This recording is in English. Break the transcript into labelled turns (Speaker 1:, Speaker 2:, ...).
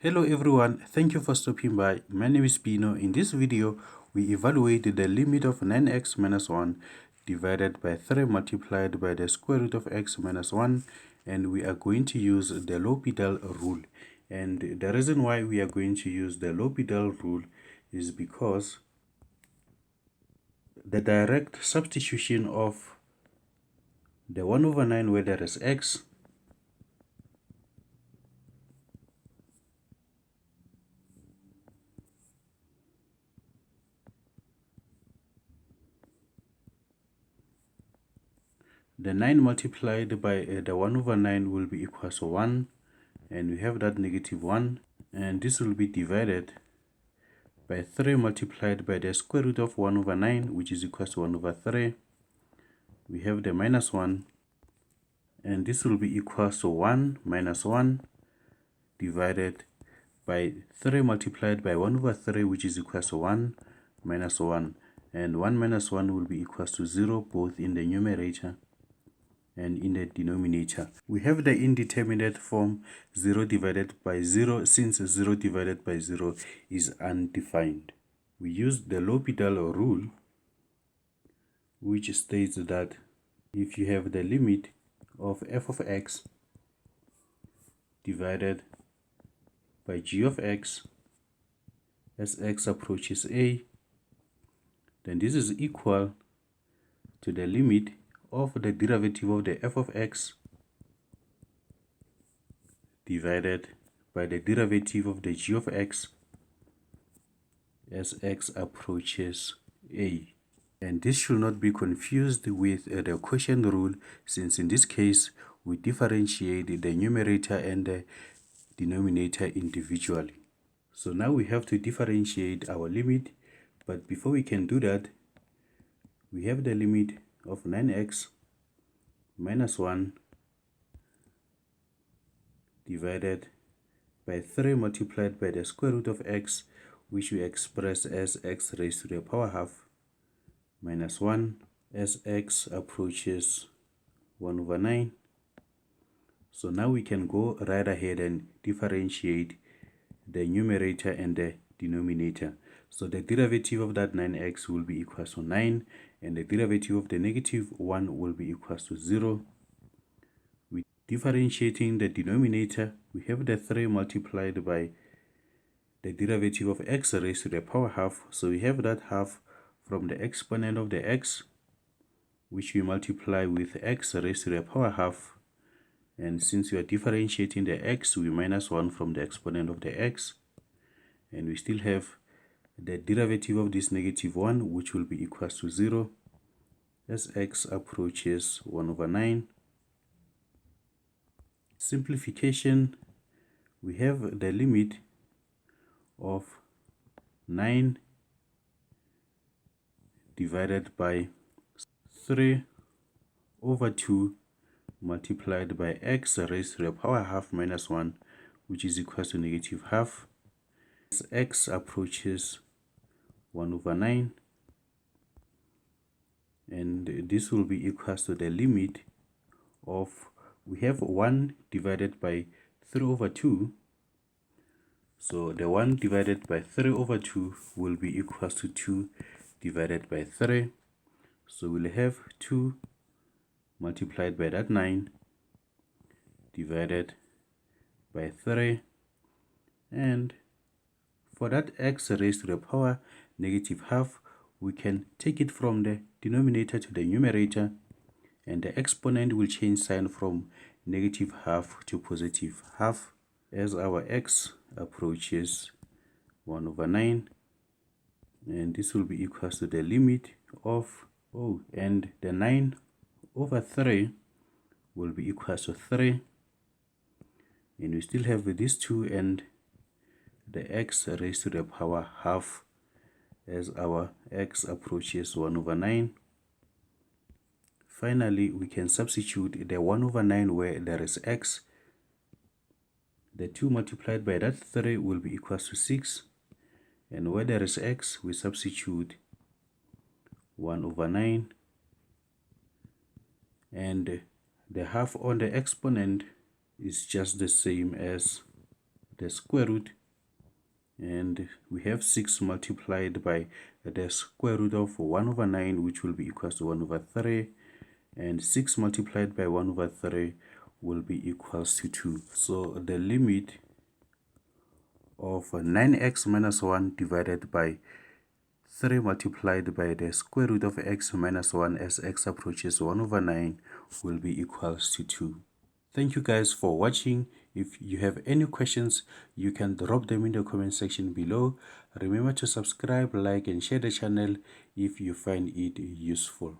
Speaker 1: Hello everyone, thank you for stopping by. My name is Pino. In this video, we evaluate the limit of 9x minus 1 divided by 3 multiplied by the square root of x minus 1, and we are going to use the L'Hopital rule. And the reason why we are going to use the L'Hopital rule is because the direct substitution of the 1 over 9 where there is x the 9 multiplied by the 1 over 9 will be equal to 1, and we have that negative 1, and this will be divided by 3 multiplied by the square root of 1 over 9, which is equal to 1 over 3. We have the minus 1, and this will be equal to 1 minus 1 divided by 3 multiplied by 1 over 3, which is equal to 1 minus 1, and 1 minus 1 will be equal to 0 both in the numerator and in the denominator. We have the indeterminate form 0 divided by 0, since 0 divided by 0 is undefined. We use the L'Hopital rule, which states that if you have the limit of f of x divided by g of x as x approaches a, then this is equal to the limit of the derivative of the f of x divided by the derivative of the g of x as x approaches a. And this should not be confused with the quotient rule, since in this case we differentiate the numerator and the denominator individually. So now we have to differentiate our limit, but before we can do that, we have the limit of 9x minus 1 divided by 3 multiplied by the square root of x, which we express as x raised to the power half minus 1 as x approaches 1 over 9. So now we can go right ahead and differentiate the numerator and the denominator. So the derivative of that 9x will be equal to 9, and the derivative of the negative 1 will be equal to 0. With differentiating the denominator, we have the 3 multiplied by the derivative of x raised to the power half. So we have that half from the exponent of the x, which we multiply with x raised to the power half. And since we are differentiating the x, we minus 1 from the exponent of the x. And we still have the derivative of this negative 1, which will be equal to 0 as x approaches 1 over 9. Simplification, we have the limit of 9 divided by 3 over 2 multiplied by x raised to the power half minus 1, which is equal to negative half, as x approaches 1 over 9, and this will be equal to the limit of, we have 1 divided by 3 over 2, so the 1 divided by 3 over 2 will be equal to 2 divided by 3, so we'll have 2 multiplied by that 9 divided by 3, and for that x raised to the power negative half, we can take it from the denominator to the numerator, and the exponent will change sign from negative half to positive half as our x approaches 1 over 9, and this will be equal to the limit of, and the 9 over 3 will be equal to 3, and we still have this 2 and the x raised to the power half as our x approaches 1 over 9. Finally, we can substitute the 1 over 9 where there is x. The 2 multiplied by that 3 will be equal to 6, and where there is x, we substitute 1 over 9, and the half on the exponent is just the same as the square root, and we have 6 multiplied by the square root of 1 over 9, which will be equals to 1 over 3, and 6 multiplied by 1 over 3 will be equals to 2. So the limit of 9x minus 1 divided by 3 multiplied by the square root of x minus 1 as x approaches 1 over 9 will be equals to 2. Thank you guys for watching. If you have any questions, you can drop them in the comment section below. Remember to subscribe, like, and share the channel if you find it useful.